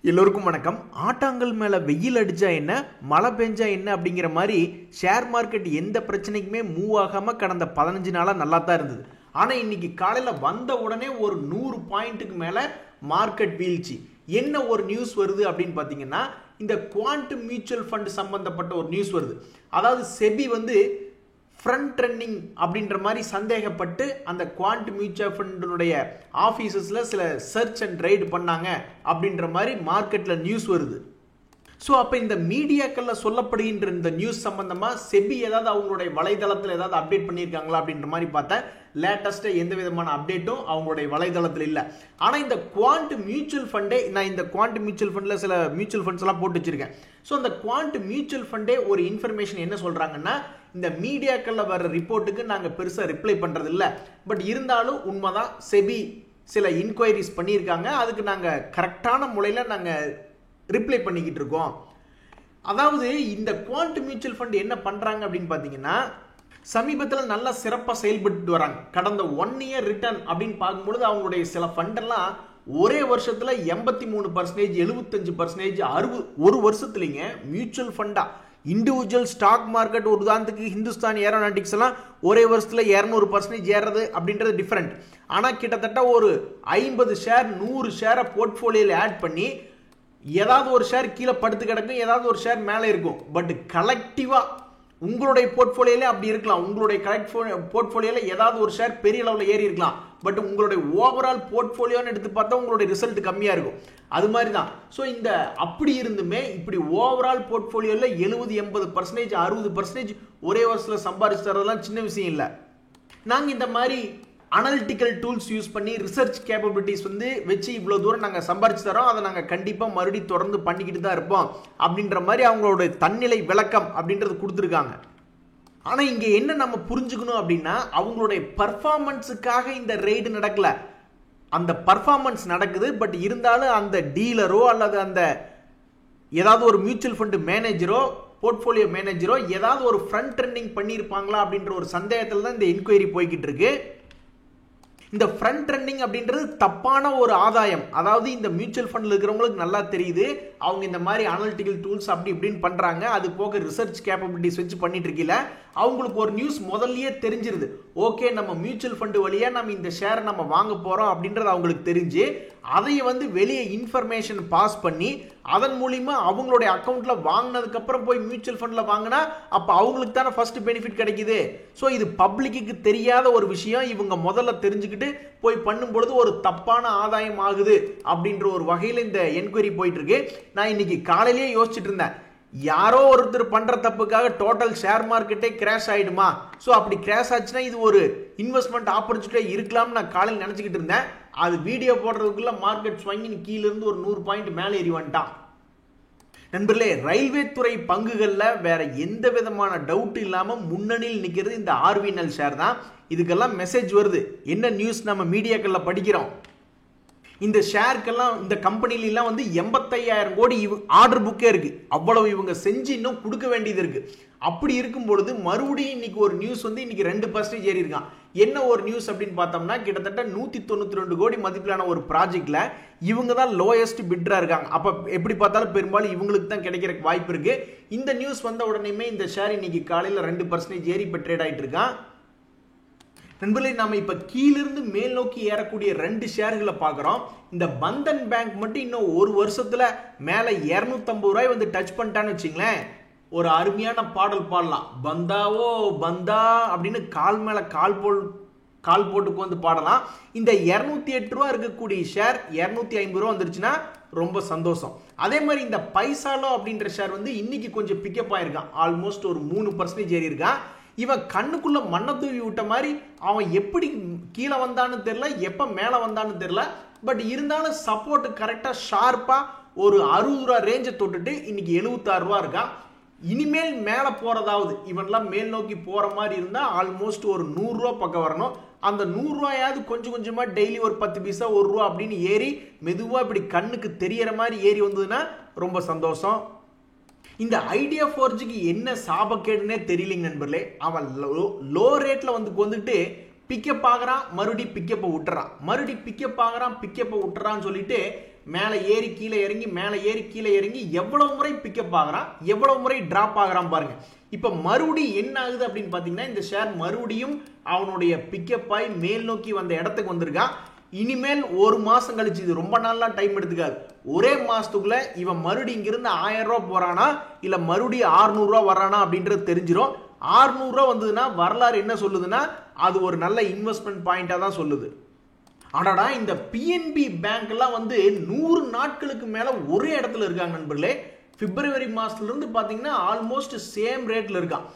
எல்லோருக்கும் வணக்கம். ஆட்டாங்கல் மேல வெயில் அடிச்சா என்ன, மழை பெஞ்சா என்ன அப்படிங்கிற மாதிரி ஷேர் மார்க்கெட் எந்த பிரச்சனைக்குமே மூவ் ஆகாம கடந்த 15 நாளா நல்லா தான் இருந்தது. ஆனா இன்னைக்கு காலையில வந்த உடனே ஒரு 100 பாயிண்ட்டுக்கு மேல மார்க்கெட் வீழ்ச்சி. என்ன ஒரு நியூஸ் வருது அப்படின்னு பாத்தீங்கன்னா, இந்த குவாண்டம் மியூச்சுவல் ஃபண்ட் சம்பந்தப்பட்ட ஒரு நியூஸ் வருது. அதாவது செபி ஃப்ரண்ட் ரன்னிங் அப்படின்ற மாதிரி சந்தேகப்பட்டு அந்த குவாண்ட் மியூச்சுவல் ஃபண்டுடைய ஆஃபீஸஸில் சில சர்ச் அண்ட் ரைடு பண்ணாங்க அப்படின்ற மாதிரி மார்க்கெட்டில் நியூஸ் வருது. ஸோ அப்போ இந்த மீடியாக்களில் சொல்லப்படுகின்ற இந்த நியூஸ் சம்பந்தமாக செபி ஏதாவது அவங்களுடைய வலைதளத்தில் ஏதாவது அப்டேட் பண்ணியிருக்காங்களா அப்படின்ற மாதிரி பார்த்தேன். லேட்டஸ்ட்டாக எந்த விதமான அப்டேட்டும் அவங்களுடைய வலைதளத்தில் இல்லை. ஆனால் இந்த குவாண்ட் மியூச்சுவல் ஃபண்டே, நான் இந்த குவாண்ட் மியூச்சுவல் ஃபண்டில் சில மியூச்சுவல் ஃபண்ட்ஸ் எல்லாம் போட்டு வச்சிருக்கேன். ஸோ அந்த குவாண்ட் மியூச்சுவல் ஃபண்டே ஒரு இன்ஃபர்மேஷன் என்ன சொல்கிறாங்கன்னா, இந்த மீடியாக்களில் வர்ற ரிப்போர்ட்டுக்கு நாங்கள் பெருசாக ரிப்ளை பண்ணுறது இல்லை, பட் இருந்தாலும் உண்மைதான் செபி சில இன்கொயரிஸ் பண்ணியிருக்காங்க, அதுக்கு நாங்கள் கரெக்டான முறையில் நாங்கள் ரிப்ளை பண்ணிக்கிட்டு இருக்கோம். அதாவது இந்த குவாண்ட் மியூச்சுவல் ஃபண்ட் என்ன பண்ணுறாங்க அப்படின்னு பார்த்தீங்கன்னா, சமீபத்தில் நல்லா சிறப்பாக செயல்பட்டு வராங்க. கடந்த 1 இயர் ரிட்டர்ன் அப்படின்னு பார்க்கும்பொழுது அவங்களுடைய சில ஃபண்டெல்லாம் ஒரே வருஷத்தில் 83%, 75%, 60, ஒரு வருஷத்துலங்க மியூச்சுவல் ஃபண்டா இண்டிவிஜுவல் ஸ்டாக் மார்க்கெட், ஒரு உதாரணத்துக்கு ஹிந்துஸ்தான் ஏரோநாட்டிக்ஸ் எல்லாம் ஒரே வருஷத்துல 200% ஏறது அப்படின்றது டிஃபரெண்ட். ஆனால் கிட்டத்தட்ட ஒரு 50 ஷேர் 100 ஷேரை போர்ட்ஃபோலியோவில் ஆட் பண்ணி ஏதாவது ஒரு ஷேர் கீழே படுத்து கிடக்கும், ஏதாவது ஒரு ஷேர் மேலே இருக்கும். பட் கலெக்டிவா உங்களுடைய போர்ட்ஃபோலியோல அப்படி இருக்கலாம், உங்களுடைய போர்ட்ஃபோலியோல ஏதாவது ஒரு ஷேர் பெரிய அளவில் ஏறி இருக்கலாம், பட் உங்களுடைய ஓவரால் போர்ட்ஃபோலியோன்னு எடுத்து பார்த்தா உங்களுடைய ரிசல்ட் கம்மியா இருக்கும். அது மாதிரி தான். ஸோ இந்த அப்படி இருந்துமே இப்படி ஓவரால் போர்ட்ஃபோலியோல 70-80%, 60% ஒரே வருஷத்தில் சம்பாதிச்சு தரதெல்லாம் சின்ன விஷயம் இல்லை. நாங்கள் இந்த மாதிரி அனலிட்டிக்கல் டூல்ஸ் யூஸ் பண்ணி ரிசர்ச் கேப்பபிலிட்டிஸ் வச்சு இவ்வளோ தூரம் நாங்கள் சம்பாரிச்சு தரோம், அதை நாங்கள் கண்டிப்பாக மறுபடியும் தொடர்ந்து பண்ணிக்கிட்டு தான் இருப்போம் அப்படின்ற மாதிரி அவங்களோட தன்னிலை விளக்கம் அப்படின்றது கொடுத்துருக்காங்க. ஆனால் இங்கே என்ன நம்ம புரிஞ்சுக்கணும் அப்படின்னா, அவங்களுடைய பர்ஃபார்மன்ஸுக்காக இந்த ரெய்டு நடக்கல, அந்த பர்ஃபார்மன்ஸ் நடக்குது. பட் இருந்தாலும் அந்த டீலரோ அல்லது அந்த ஏதாவது ஒரு மியூச்சுவல் ஃபண்ட் மேனேஜரோ போர்ட்ஃபோலியோ மேனேஜரோ ஏதாவது ஒரு ஃப்ரண்ட் ரன்னிங் பண்ணியிருப்பாங்களா அப்படின்ற ஒரு சந்தேகத்தில் தான் இந்த என்கொயரி போய்கிட்டு இருக்கு. இந்த ஃப்ரண்ட் ரன்னிங் அப்படின்றது தப்பான ஒரு ஆதாயம். அதாவது இந்த மியூச்சுவல் ஃபண்ட்ல இருக்கிறவங்களுக்கு நல்லா தெரியுது, அவங்க இந்த மாதிரி அனலிட்டிக்கல் டூல்ஸ் அப்படி இப்படின்னு பண்றாங்க, அது போக ரிசர்ச் கேப்பபிலிட்டிஸ் வச்சு பண்ணிட்டு இருக்கீல, அவங்களுக்கு ஒரு நியூஸ் முதல்லயே தெரிஞ்சிருது. ஓகே, நம்ம மியூச்சுவல் ஃபண்ட் வழியா நம்ம இந்த ஷேரை நம்ம வாங்க போறோம் அப்படின்றது அவங்களுக்கு தெரிஞ்சு, அதைய வெளியே இன்ஃபர்மேஷன் பாஸ் பண்ணி அதன் மூலியமா அவங்களுடைய அக்கௌண்ட்ல வாங்கினதுக்கு அப்புறம் போய் மியூச்சுவல் ஃபண்ட்ல வாங்கினா அப்ப அவங்களுக்கு தானே ஃபர்ஸ்ட் பெனிஃபிட் கிடைக்குது. ஸோ இது பப்ளிக்கு தெரியாத ஒரு விஷயம், இவங்க முதல்ல தெரிஞ்சுக்கிட்டு போய் பண்ணும்பொழுது ஒரு தப்பான ஆதாயம் ஆகுது அப்படின்ற ஒரு வகையில் இந்த என்கொயரி போயிட்டு இருக்கு. நான் இன்னைக்கு காலையிலேயே யோசிச்சுட்டு இருந்தேன், யாரோ ஒருத்தர் பண்ற தப்புக்காக டோட்டல் ஷேர் மார்க்கெட்டே கிராஷ் ஆயிடுமா? ஸோ அப்படி கிராஷ் ஆச்சுன்னா இது ஒரு இன்வெஸ்ட்மெண்ட் ஆப்பர்ச்சுனிட்டியா இருக்கலாம்னு நான் காலையில் நினைச்சுக்கிட்டு இருந்தேன். அது வீடியோ போடுறதுக்குள்ள மார்க்கெட் ஸ்வங்கின் கீழ இருந்து ஒரு 100 பாயிண்ட் மேலே ஏறி வந்துட்டான். நண்பர்களே, ரயில்வே துறை பங்குகள்ல வேற எந்த விதமான டவுட் இல்லாம முன்னணியில் நிக்கிறது இந்த ஆர்விஎன்எல் ஷேர் தான். இதுக்கெல்லாம் மெசேஜ் வருது. என்ன நியூஸ் நம்ம மீடியாக்கள்ல படிக்கிறோம், இந்த ஷேருக்கெல்லாம் இந்த கம்பெனிலாம் 85,000 கோடி ஆர்டர் புக்கே இருக்கு. அவ்வளவு இவங்க செஞ்சு இன்னும் கொடுக்க வேண்டியது இருக்கு. அப்படி இருக்கும் பொழுது மறுபடியும் இன்னைக்கு ஒரு நியூஸ் இன்னைக்கு 2% ஏறி இருக்கான். என்ன ஒரு நியூஸ் அப்படின்னு பார்த்தோம்னா, கிட்டத்தட்ட 192 கோடி மதிப்பிலான ஒரு ப்ராஜெக்ட்ல இவங்க தான் லோயஸ்ட் பிட்ரா இருக்காங்க. அப்ப எப்படி பார்த்தாலும் பெரும்பாலும் இவங்களுக்கு தான் கிடைக்கிற வாய்ப்பு இருக்கு. இந்த நியூஸ் வந்த உடனேயுமே இந்த ஷேர் இன்னைக்கு காலையில 2% ஏறி இப்ப ட்ரேட் ஆயிட்டு இருக்கான். நண்பர்களே, நாம இப்ப கீழிருந்து மேல் நோக்கி ஏறக்கூடிய 2 ஷேர்களை பார்க்கிறோம். இந்த பந்தன் பேங்க் மட்டும் இன்னும் ஒரு வருஷத்துல மேல 250 ரூபாய் டச் பண்ணிட்டான்னு வச்சுங்களேன், ஒரு அருமையான பாடல் பாடலாம். பந்தாவோ பந்தா அப்படின்னு கால் மேல கால் போட்டு பாடலாம். இந்த 208 ரூபா இருக்கக்கூடிய ஷேர் 250 ரூபா வந்துருச்சுன்னா ரொம்ப சந்தோஷம். அதே மாதிரி இந்த பைசாலோ அப்படின்ற ஷேர் இன்னைக்கு கொஞ்சம் பிக்கப் ஆயிருக்கான். ஆல்மோஸ்ட் ஒரு 3% ஏறி இருக்கான். இவன் கண்ணுக்குள்ள மண்ணை தூவி விட்ட மாதிரி அவன் எப்படி கீழே வந்தான்னு தெரியல, எப்ப மேல வந்தான்னு தெரியல. பட் இருந்தாலும் சப்போர்ட் கரெக்டா ஷார்ப்பா ஒரு 60 ரூபா ரேஞ்சை தொட்டுட்டு இன்னைக்கு 76 ரூபா இருக்கான். இனிமேல் மேல போறதாவது இவன்லாம் மேல் நோக்கி போற மாதிரி இருந்தா ஆல்மோஸ்ட் ஒரு 100 ரூபா பக்கம் வரணும். அந்த 100 ரூபாயாவது கொஞ்சம் கொஞ்சமா டெய்லி ஒரு 10 பைசா 1 ரூபா அப்படின்னு ஏறி மெதுவா இப்படி கண்ணுக்கு தெரியற மாதிரி ஏறி வந்ததுன்னா ரொம்ப சந்தோஷம். இந்த ஐடியா 4Gக்கு என்ன சாபக்கேடுன்னே தெரியலைங்க நண்பர்களே. அவன் லோ ரேட்ல வந்துட்டு பிக்கப் ஆகுறான், மறுபடி பிக்கப்பை விட்டுறான், மறுபடி பிக்கப் ஆகுறான், பிக்கப்பை விட்டுறான்னு சொல்லிட்டு மேலே ஏறி கீழே இறங்கி மேலே ஏறி கீழே இறங்கி எவ்வளவு முறை பிக்கப் ஆகுறான், எவ்வளவு முறை டிராப் ஆகுறான் பாருங்க. இப்ப மறுபடியும் என்ன ஆகுது அப்படின்னு பாத்தீங்கன்னா, இந்த ஷேர் மறுபடியும் அவனுடைய பிக்கப் ஆகி மேல் நோக்கி வந்த இடத்துக்கு வந்திருக்கான். இனிமேல் ஒரு மாசம் கழிச்சு, இது ரொம்ப நாள்லாம் டைம் எடுத்துக்காது, ஒரே மாசத்துக்குள்ள இவன் மறுபடியும் இங்கிருந்து 1000 ரூபாய் போறானா இல்ல மறுபடியும் 600 ரூபாய் வர்றானா அப்படின்றது தெரிஞ்சிடும். 600 ரூபாய் வந்ததுன்னா வரலாறு என்ன சொல்லுதுன்னா அது ஒரு நல்ல இன்வெஸ்ட்மெண்ட் பாயிண்டா தான் சொல்லுது. ஆனாடா இந்த பிஎன்பி பேங்க் எல்லாம் வந்து 100 நாட்களுக்கு மேல ஒரே இடத்துல இருக்காங்க நண்பர்களே. பிப்ரவரி மாசத்துல இருந்து பாத்தீங்கன்னா ஆல்மோஸ்ட் சேம் ரேட்ல இருக்கான்.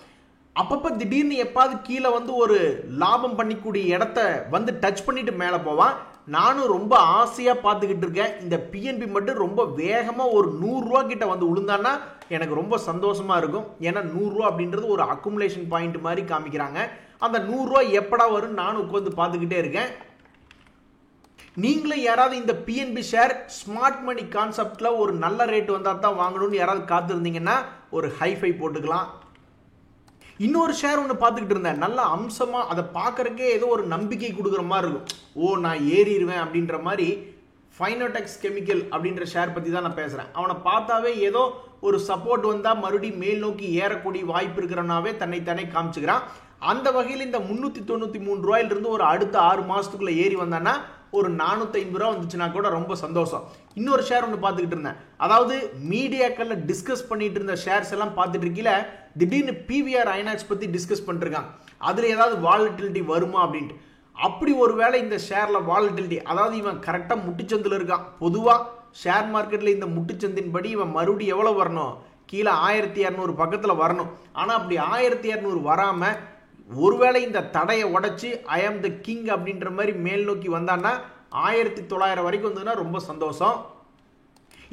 அப்பப்ப திடீர்னு எப்பாவது கீழே வந்து ஒரு லாபம் பண்ணிக்கூடிய இடத்த வந்து டச் பண்ணிட்டு மேல போவான். நானும் ரொம்ப ஆசையா பார்த்துக்கிட்டு இருக்கேன். இந்த பிஎன்பி மட்டும் ரொம்ப வேகமா ஒரு 100 ரூபா கிட்ட வந்து விழுந்தான்னா எனக்கு ரொம்ப சந்தோஷமா இருக்கும். ஏன்னா 100 ரூபா அப்படின்றது ஒரு அக்குமுலேஷன் பாயிண்ட் மாதிரி காமிக்கிறாங்க. அந்த 100 ரூபா எப்படா வரும் நானும் உட்காந்து பார்த்துக்கிட்டே இருக்கேன். நீங்களே யாராவது இந்த பிஎன்பி ஷேர் ஸ்மார்ட் மணி கான்செப்ட்ல ஒரு நல்ல ரேட் வந்தா தான் வாங்கணும்னு யாராவது காத்திருந்தீங்கன்னா ஒரு ஹைஃபை போட்டுக்கலாம். இன்னொரு ஷேர் ஒன்று பார்த்துக்கிட்டு இருந்தேன், நல்ல அம்சமா அதை பார்க்கறக்கே ஏதோ ஒரு நம்பிக்கை கொடுக்குற மாதிரி இருக்கும். ஓ நான் ஏறிடுவேன் அப்படின்ற மாதிரி. ஃபைனோடெக்ஸ் கெமிக்கல் அப்படின்ற ஷேர் பத்தி தான் நான் பேசுறேன். அவனை பார்த்தாவே ஏதோ ஒரு சப்போர்ட் வந்தா மறுபடியும் மேல் நோக்கி ஏறக்கூடிய வாய்ப்பு இருக்கிறனாவே தன்னைத்தானே காமிச்சுக்கிறான். அந்த வகையில் இந்த 393 ரூபாயிலிருந்து ஒரு அடுத்த 6 மாசத்துக்குள்ள ஏறி வந்தான்னா ஒரு 450 ரூபா வந்துச்சுன்னா கூட ரொம்ப சந்தோஷம். இன்னொரு ஷேர் ஒன்று பார்த்துக்கிட்டு இருந்தேன், அதாவது மீடியாக்கள்ல டிஸ்கஸ் பண்ணிட்டு இருந்த ஷேர்ஸ் எல்லாம் பார்த்துட்டு இருக்கீல, திடீர்னு பிவிஆர் ஐநாக்ஸ் பத்தி டிஸ்கஸ் பண்ணிருக்காங்க. அதுல ஏதாவது வாலட்டிலிட்டி வருமா அப்படின்ட்டு. அப்படி ஒருவேளை இந்த ஷேர்ல வாலட்டிலிட்டி, அதாவது இவன் கரெக்டா முட்டுச்சந்தில் இருக்கான். பொதுவா ஷேர் மார்க்கெட்ல இந்த முட்டுச்சந்தின் படி இவன் மறுபடியும் எவ்வளவு வரணும், கீழே 1200 பக்கத்துல வரணும். ஆனா அப்படி 1200 வராம ஒருவேளை இந்த தடையை உடைச்சு ஐ ஆம் த கிங் அப்படின்ற மாதிரி மேல் நோக்கி வந்தான்னா 1900 வரைக்கும் வந்ததுன்னா ரொம்ப சந்தோஷம்.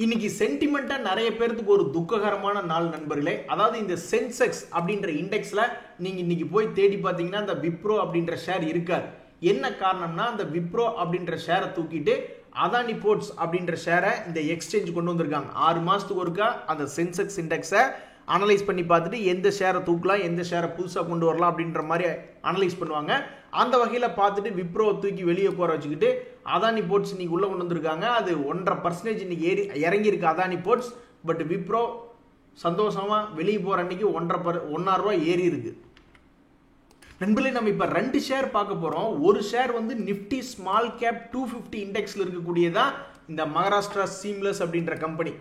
இன்னைக்கு சென்டிமெண்டா நிறைய பேருக்கு ஒரு துக்ககரமான நாள் நண்பர்களே. அதாவது இந்த சென்செக்ஸ் அப்படின்ற இண்டெக்ஸ்ல நீங்க இன்னைக்கு போய் தேடி பார்த்தீங்கன்னா அந்த விப்ரோ அப்படின்ற ஷேர் இருக்காது. என்ன காரணம்னா அந்த விப்ரோ அப்படின்ற ஷேரை தூக்கிட்டு அதானி போர்ட்ஸ் அப்படின்ற ஷேரை இந்த எக்ஸ்சேஞ்ச் கொண்டு வந்திருக்காங்க. 6 மாசத்துக்கு ஒருக்கா அந்த சென்செக்ஸ் இண்டெக்ஸை அனலைஸ் பண்ணி பார்த்துட்டு எந்த ஷேரை தூக்கலாம், எந்த ஷேரை புதுசாக கொண்டு வரலாம் அப்படின்ற மாதிரி அனலைஸ் பண்ணுவாங்க. அந்த வகையில் பார்த்துட்டு விப்ரோவை தூக்கி வெளியே போற வச்சுக்கிட்டு அதானி போர்ட்ஸ் இன்னைக்கு உள்ள கொண்டு வந்திருக்காங்க. அது 1.5% இன்னைக்கு இறங்கி இருக்கு அதானி போர்ட்ஸ். பட் விப்ரோ சந்தோஷமா வெளியே போற அன்னைக்கு 1.5 ரூபாய் ஏறி இருக்கு. நண்பர்களே நம்ம இப்ப 2 ஷேர் பார்க்க போறோம். ஒரு ஷேர் வந்து நிப்டி ஸ்மால் கேப் 250 இண்டெக்ஸ்ல இருக்கக்கூடியதான் இந்த மகாராஷ்டிரா சீம்லெஸ் அப்படின்ற கம்பெனி.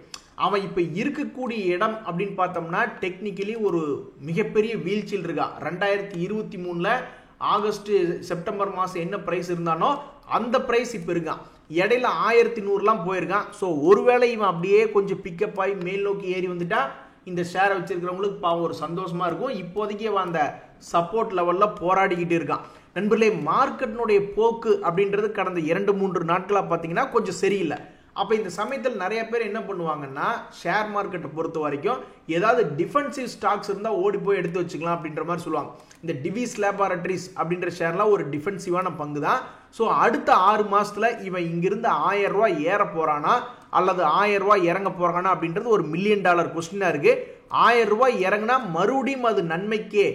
அவன் இப்ப இருக்கக்கூடிய இடம் அப்படின்னு பார்த்தோம்னா டெக்னிக்கலி ஒரு மிகப்பெரிய வீழ்ச்சியில் இருக்கா. 2023ல ஆகஸ்ட் செப்டம்பர் மாசம் என்ன பிரைஸ் இருந்தானோ அந்த பிரைஸ் இப்ப இருக்கான். இடையில 1100 போயிருக்கான். ஸோ ஒருவேளை இவன் அப்படியே கொஞ்சம் பிக்கப் ஆகி மேல் நோக்கி ஏறி வந்துட்டா இந்த ஷேரை வச்சிருக்கிறவங்களுக்கு பாவம் ஒரு சந்தோஷமா இருக்கும். இப்போதைக்கு அந்த சப்போர்ட் லெவல்ல போராடிக்கிட்டு இருக்கான். நண்பர்களே மார்க்கெட்டினுடைய போக்கு அப்படின்றது கடந்த 2-3 நாட்களா பார்த்தீங்கன்னா கொஞ்சம் சரியில்லை. அப்ப இந்த சமயத்தில் நிறைய பேர் என்ன பண்ணுவாங்கன்னா ஷேர் மார்க்கெட்டை பொறுத்த வரைக்கும் ஏதாவது டிஃபென்சிவ் ஸ்டாக்ஸ் இருந்தா ஓடி போய் எடுத்து வச்சுக்கலாம் அப்படின்ற மாதிரி சொல்லுவாங்க. இந்த டிவிஸ் லேபாரட்டரிஸ் அப்படின்ற ஷேர்லாம் ஒரு டிஃபென்சிவான பங்கு தான். ஸோ அடுத்த 6 மாசத்துல இவன் இங்கிருந்து 1000 ரூபாய் ஏற போறானா அல்லது 1000 ரூபாய் இறங்க போறானா அப்படின்றது ஒரு $1 மில்லியன் கொஸ்டினா இருக்கு. 1000 ரூபாய் இறங்கினா மறுபடியும் அது நன்மைக்கே,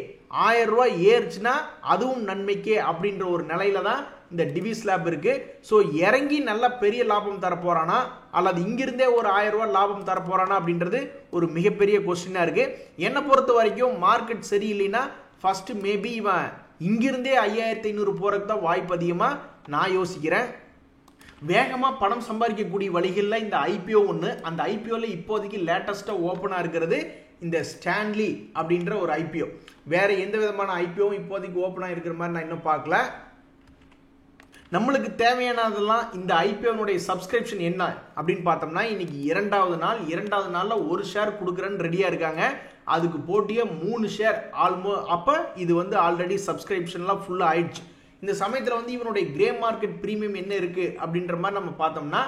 1000 ரூபாய் ஏறுச்சுன்னா அதுவும் நன்மைக்கே அப்படின்ற ஒரு நிலையில தான் இந்த டிவிஸ் லேப் இருக்கு. ஸோ இறங்கி நல்ல பெரிய லாபம் தரப்போறானா அல்லது இங்கிருந்தே ஒரு 1000 ரூபாய் லாபம் தரப்போறானா அப்படின்றது ஒரு மிகப்பெரிய கொஸ்டினா இருக்கு. என்னை பொறுத்த வரைக்கும் மார்க்கெட் சரியில்லைன்னா ஃபர்ஸ்ட் மேபி இவன் இங்கிருந்தே 5500 போறதுக்கு தான் வாய்ப்பு அதிகமா நான் யோசிக்கிறேன். வேகமா பணம் சம்பாதிக்கக்கூடிய வழிகளில் இந்த ஐபிஓ ஒன்று. அந்த ஐபிஓல இப்போதைக்கு லேட்டஸ்டா ஓப்பனா இருக்கிறது இந்த ஸ்டான்லி அப்படின்ற ஒரு ஐபிஓ. வேற எந்த விதமான ஐபிஓவும் இப்போதைக்கு ஓப்பனா இருக்கிற மாதிரி நான் இன்னும் பார்க்கல. நம்மளுக்கு தேவையானதெல்லாம் இந்த ஐபிஓனுடைய சப்ஸ்கிரிப்ஷன் என்ன அப்படின்னு பார்த்தோம்னா இன்னைக்கு 2வது நாள். 2வது நாள்ல ஒரு ஷேர் கொடுக்குறேன்னு ரெடியா இருக்காங்க. அதுக்கு போட்டிய 3 ஷேர் அப்ப இது ஆல்ரெடி சப்ஸ்கிரிப்ஷன்லாம் ஃபுல்லா ஆயிடுச்சு. இந்த சமயத்தில் இவனுடைய கிரே மார்க்கெட் பிரீமியம் என்ன இருக்கு அப்படின்ற மாதிரி நம்ம பார்த்தோம்னா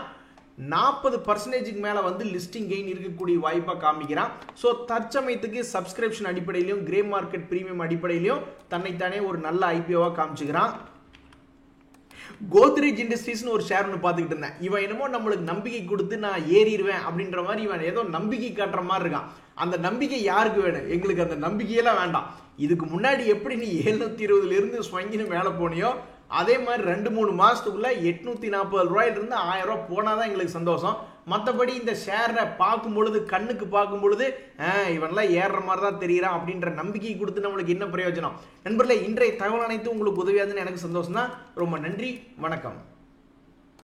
40% மேல லிஸ்டிங் கெயின் இருக்கக்கூடிய வாய்ப்பா காமிக்கிறான். ஸோ தற்சமயத்துக்கு சப்ஸ்கிரிப்ஷன் அடிப்படையிலும் கிரே மார்க்கெட் பிரீமியம் அடிப்படையிலும் தன்னைத்தானே ஒரு நல்ல ஐபிஓவா காமிச்சுக்கிறான். கோத்ரேஜ் இண்டஸ்ட்ரீஸ்னு ஒரு ஷேர் ஒன்று பார்த்துக்கிட்டு இருந்தேன். இவன் என்னமோ நம்மளுக்கு நம்பிக்கை கொடுத்து நான் ஏறிடுவேன் அப்படின்ற மாதிரி இவன் ஏதோ நம்பிக்கை காட்டுற மாதிரி இருக்கான். அந்த நம்பிக்கை யாருக்கு வேணும்? எங்களுக்கு அந்த நம்பிக்கையெல்லாம் வேண்டாம். இதுக்கு முன்னாடி எப்படி நீ 720 இருந்து ஸ்வங்கின்னு மேலே போனியோ அதே மாதிரி 2-3 மாசத்துக்குள்ள 840 ரூபாயிலிருந்து 1000 ரூபாய் போனாதான் எங்களுக்கு சந்தோஷம். மற்றபடி இந்த ஷேரை பார்க்கும் பொழுது கண்ணுக்கு பார்க்கும் பொழுது இவன்லாம் ஏறுற மாதிரி தான் தெரியுறான் அப்படின்ற நம்பிக்கை கொடுத்து நம்மளுக்கு என்ன பிரயோஜனம்? நண்பர்களே, இன்றைய தகவல் அனைத்தும் உங்களுக்கு உதவியாதுன்னு எனக்கு சந்தோஷம் தான். ரொம்ப நன்றி, வணக்கம்.